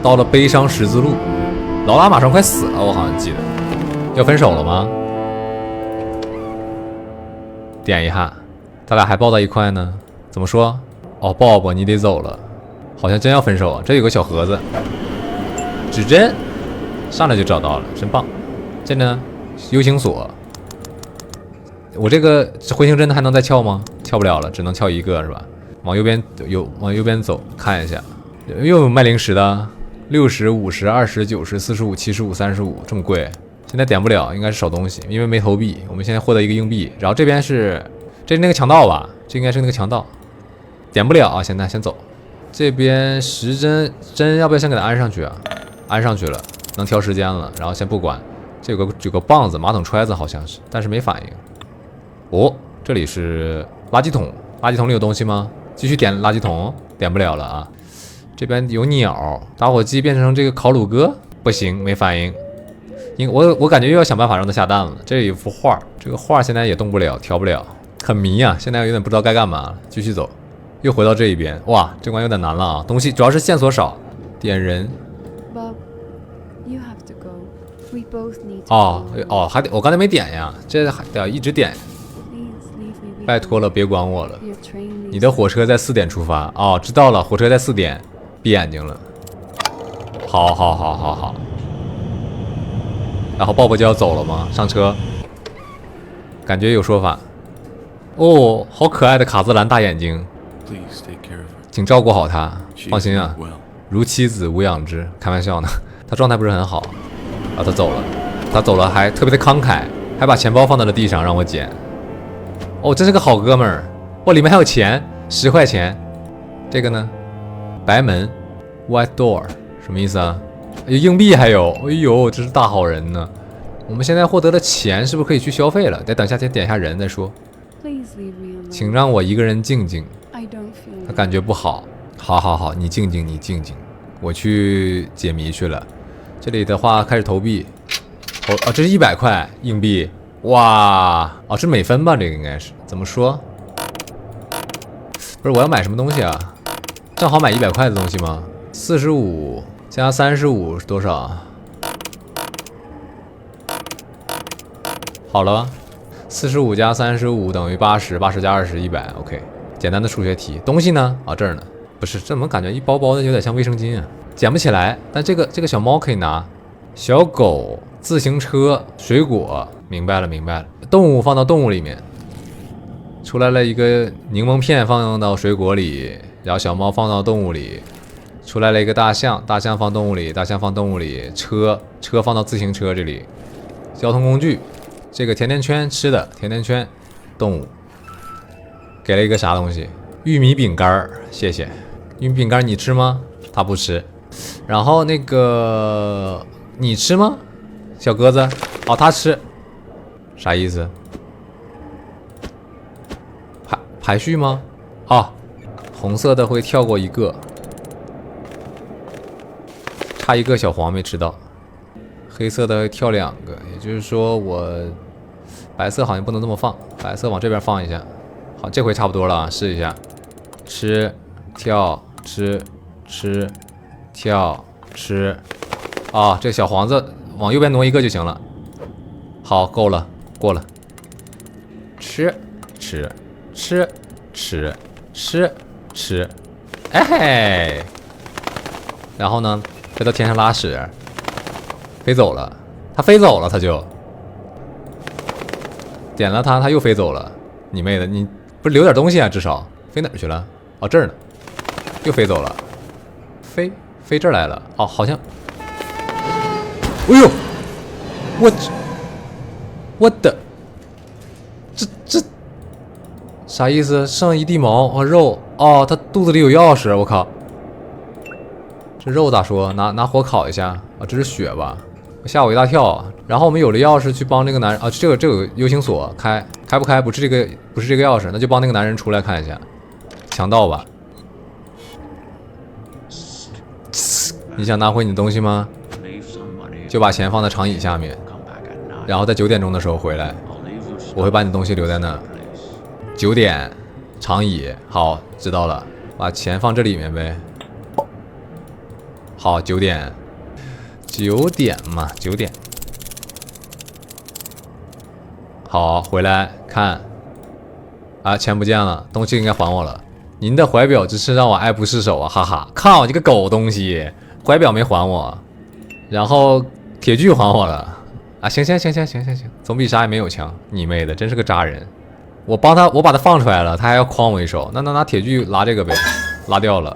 到了悲伤十字路，劳拉马上快死了，我好像记得。要分手了吗？点一下，咱俩还抱在一块呢。怎么说？哦，抱抱，你得走了。好像真要分手啊！这有个小盒子，指针，上来就找到了，真棒。这呢，U 型锁。我这个回形针还能再撬吗？撬不了了，只能撬一个是吧？往右边往右边走，看一下，又有卖零食的，60、50、20、90、45、75、35，这么贵。现在点不了，应该是少东西，因为没投币。我们现在获得一个硬币，然后这边是，这是那个强盗吧？这应该是那个强盗，点不了啊！现在先走。这边时针要不要先给它安上去啊？安上去了，能调时间了。然后先不管，这有个棒子，马桶揣子好像是，但是没反应。哦，这里是垃圾桶，垃圾桶里有东西吗？继续点垃圾桶，点不了了啊。这边有鸟，打火机变成这个烤乳鸽，不行，没反应。我感觉又要想办法让它下蛋了。这里有幅画，这个画现在也动不了，调不了，很迷啊。现在有点不知道该干嘛了，继续走。又回到这一边，哇，这关有点难了啊！东西主要是线索少，点人。哦，还得我刚才没点呀，这还得一直点。拜托了，别管我了。你的火车在4点出发。哦，知道了，火车在4点。闭眼睛了。好。然后鲍勃就要走了吗？上车。感觉有说法。哦，好可爱的卡姿兰大眼睛。请照顾好他，放心啊，如妻子无养之。开玩笑呢，他状态不是很好。然后他走了，还特别的慷慨，还把钱包放在了地上让我捡。哦，这是个好哥们儿。哦，里面还有钱，10块钱。这个呢，白门 ，White Door， 什么意思啊？硬币还有，哎呦，这是大好人呢。我们现在获得了钱，是不是可以去消费了？得等下先点一下人再说。请让我一个人静静。他感觉不好。好，你静静，我去解谜去了。这里的话开始投币。哦，这是100块硬币。哇，哦，是美分吧？这个应该是怎么说？不是，我要买什么东西啊？正好买100块的东西吗？45加35是多少？好了，45加35等于80，80加20，100。OK， 简单的数学题。东西呢？啊，这儿呢。不是，这怎么感觉一包包的有点像卫生巾啊？捡不起来，但这个小猫可以拿。小狗、自行车、水果，明白了。动物放到动物里面，出来了一个柠檬片放到水果里，然后小猫放到动物里，出来了一个大象，大象放动物里，大象放动物里，车放到自行车这里，交通工具，这个甜甜圈吃的甜甜圈，动物，给了一个啥东西？玉米饼干，谢谢。玉米饼干你吃吗？他不吃。然后那个你吃吗？小鸽子？哦，他吃。啥意思？排序吗？啊，红色的会跳过一个，差一个小黄没吃到。黑色的会跳2个，也就是说我白色好像不能这么放，白色往这边放一下。好，这回差不多了，试一下。吃，跳，吃，跳，吃。啊，这小黄子往右边挪一个就行了。好，够了，过了。吃，哎嘿。然后呢，飞到天上拉屎，飞走了。他飞走了，他就点了他又飞走了。你妹的，你不是留点东西啊？至少飞哪儿去了？哦，这儿呢，又飞走了。飞这儿来了。哦，好像。哎呦，我的，这啥意思？剩一地毛啊，肉哦，他肚子里有钥匙，我靠！这肉咋说？拿火烤一下啊？这是血吧？吓我一大跳啊！然后我们有了钥匙去帮这个男人啊，这个 U 型锁开不开？不是这个钥匙，那就帮那个男人出来看一下。强盗吧？你想拿回你的东西吗？就把钱放在长椅下面，然后在9点钟的时候回来，我会把你的东西留在那。9点，长椅，好，知道了，把钱放这里面呗。好，9点，9点嘛，9点。好，回来看。啊，钱不见了，东西应该还我了。您的怀表之事让我爱不释手啊，哈哈！靠，你个狗东西，怀表没还我，然后铁锯还我了。啊，行，总比啥也没有强。你妹的，真是个渣人！我把他放出来了，他还要诓我一手。那拿铁锯拉这个呗，拉掉了，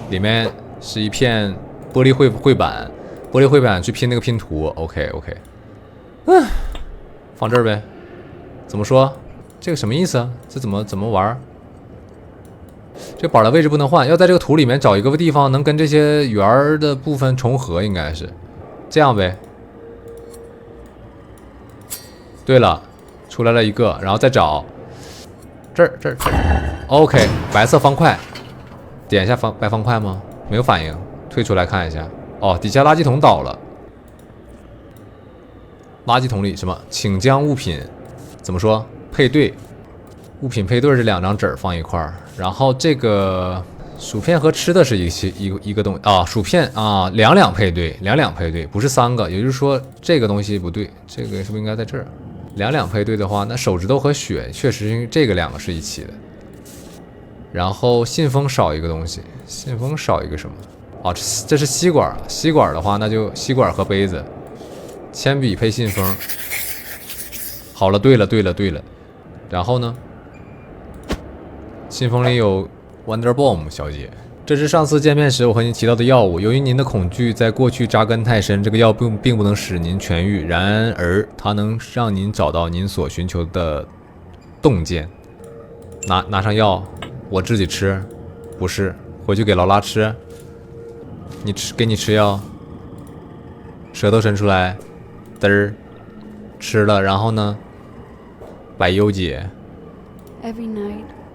里面是一片玻璃绘板，玻璃绘板去拼那个拼图。OK， 放这儿呗。怎么说？这个什么意思啊？这怎么玩？这板的位置不能换，要在这个图里面找一个地方能跟这些圆儿的部分重合，应该是这样呗。对了，出来了一个，然后再找这儿。OK， 白色方块，点一下白方块吗？没有反应，退出来看一下。哦，底下垃圾桶倒了。垃圾桶里什么？请将物品怎么说？配对，物品配对这2张纸放一块儿，然后这个薯片和吃的是一个东西啊，薯片啊两配对，不是3个，也就是说这个东西不对，这个是不是应该在这儿？两配对的话，那手指头和血确实这个2个是一起的。然后信封少一个东西，信封少一个什么？哦，这是吸管，吸管的话那就吸管和杯子，铅笔配信封。好了，对了。然后呢？信封里有 Wonderbomb 小姐，这是上次见面时我和您提到的药物。由于您的恐惧在过去扎根太深，这个药并不能使您痊愈，然而它能让您找到您所寻求的洞见。拿上药，我自己吃，不是，回去给劳拉吃。给你吃药，舌头伸出来，嘚儿，吃了，然后呢？百忧解。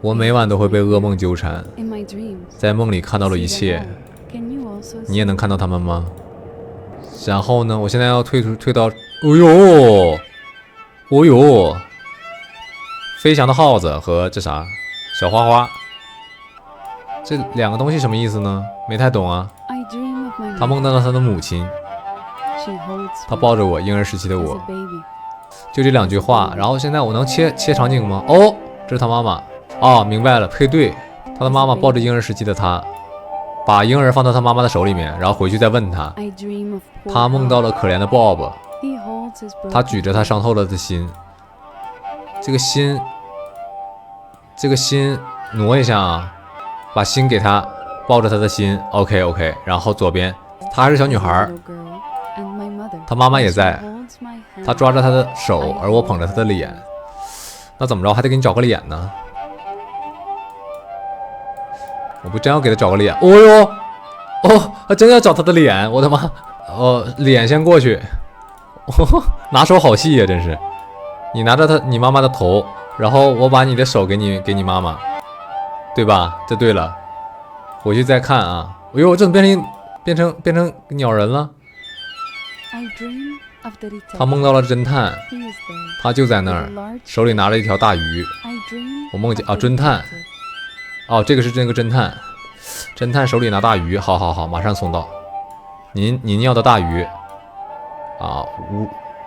我每晚都会被噩梦纠缠，在梦里看到了一切。你也能看到他们吗？然后呢？我现在要退到，哦呦，飞翔的耗子和这啥小花花，这2个东西什么意思呢？没太懂啊。他梦到了他的母亲，他抱着我，婴儿时期的我。就这2句话，然后现在我能切场景吗？哦，这是他妈妈。哦，明白了，配对。他的妈妈抱着婴儿时期的他，把婴儿放到他妈妈的手里面，然后回去再问他。他梦到了可怜的 Bob， 他举着他伤透了的心。这个心挪一下啊，把心给他，抱着他的心。OK， 然后左边，她还是小女孩，她妈妈也在。他抓着他的手，而我捧着他的脸。那怎么着，还得给你找个脸呢？我不真要给他找个脸？哦哟，哦，还真要找他的脸！我的妈！哦，脸先过去。哦，拿手好细呀，真是。你拿着你妈妈的头，然后我把你的手给你妈妈，对吧？这对了。回去再看啊。哎呦，这怎么变成鸟人了？他梦到了侦探，他就在那儿，手里拿着一条大鱼。我梦见啊，侦探，哦，这个是那个侦探，侦探手里拿大鱼，好，马上送到。您要的大鱼啊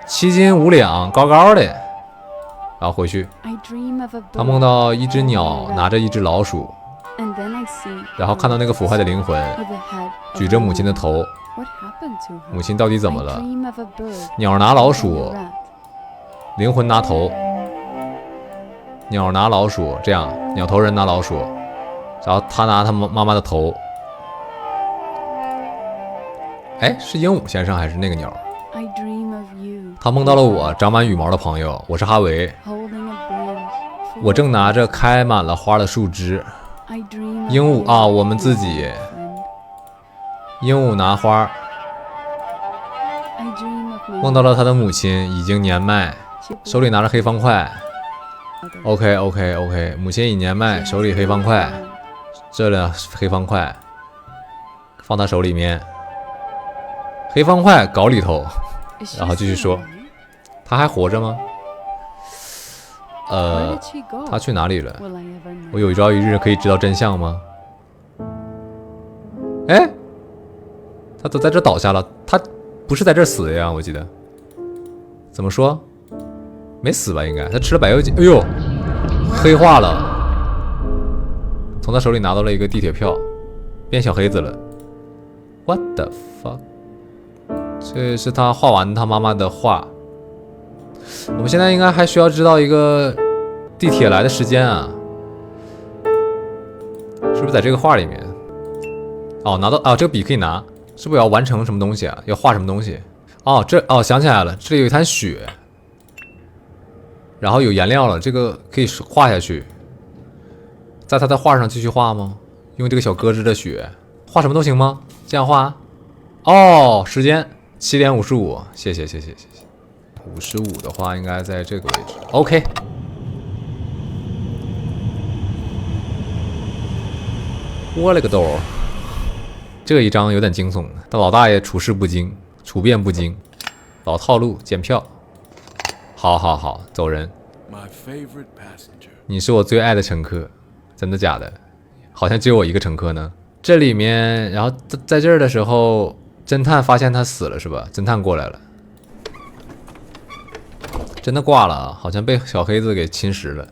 ，7斤5两，高高的。然后回去，他梦到一只鸟拿着一只老鼠，然后看到那个腐坏的灵魂举着母亲的头。母亲到底怎么了？鸟拿老鼠，灵魂拿头，鸟拿老鼠，这样鸟头人拿老鼠，然后他拿他妈妈的头。哎，是鹦鹉先生还是那个鸟？他梦到了我，长满羽毛的朋友，我是哈维。我正拿着开满了花的树枝。鹦鹉啊，我们自己。鹦鹉拿花，梦到了他的母亲已经年迈，手里拿着黑方块。OK， 母亲已年迈，手里黑方块，这里黑方块放他手里面，黑方块搞里头，然后继续说，他还活着吗？他去哪里了？我有朝一日可以知道真相吗？哎，他都在这倒下了，他不是在这死的呀？我记得。怎么说？没死吧？应该他吃了百忧解。哎呦，黑化了。从他手里拿到了一个地铁票，变小黑子了。What the fuck？ 这是他画完他妈妈的画。我们现在应该还需要知道一个地铁来的时间啊，是不是在这个画里面？哦，拿到啊，这个笔可以拿，是不是要完成什么东西啊？要画什么东西？哦，想起来了，这里有一滩血，然后有颜料了，这个可以画下去。在他的画上继续画吗？用这个小咯吱的血画什么都行吗？这样画？哦，时间7点55，谢谢。55的话应该在这个位置。OK。我勒个兜！这一章有点惊悚，但老大爷处事不惊，处变不惊，老套路，检票。好，走人。你是我最爱的乘客，真的假的？好像只有我一个乘客呢。这里面，然后在这儿的时候，侦探发现他死了是吧？侦探过来了，真的挂了啊，好像被小黑子给侵蚀了。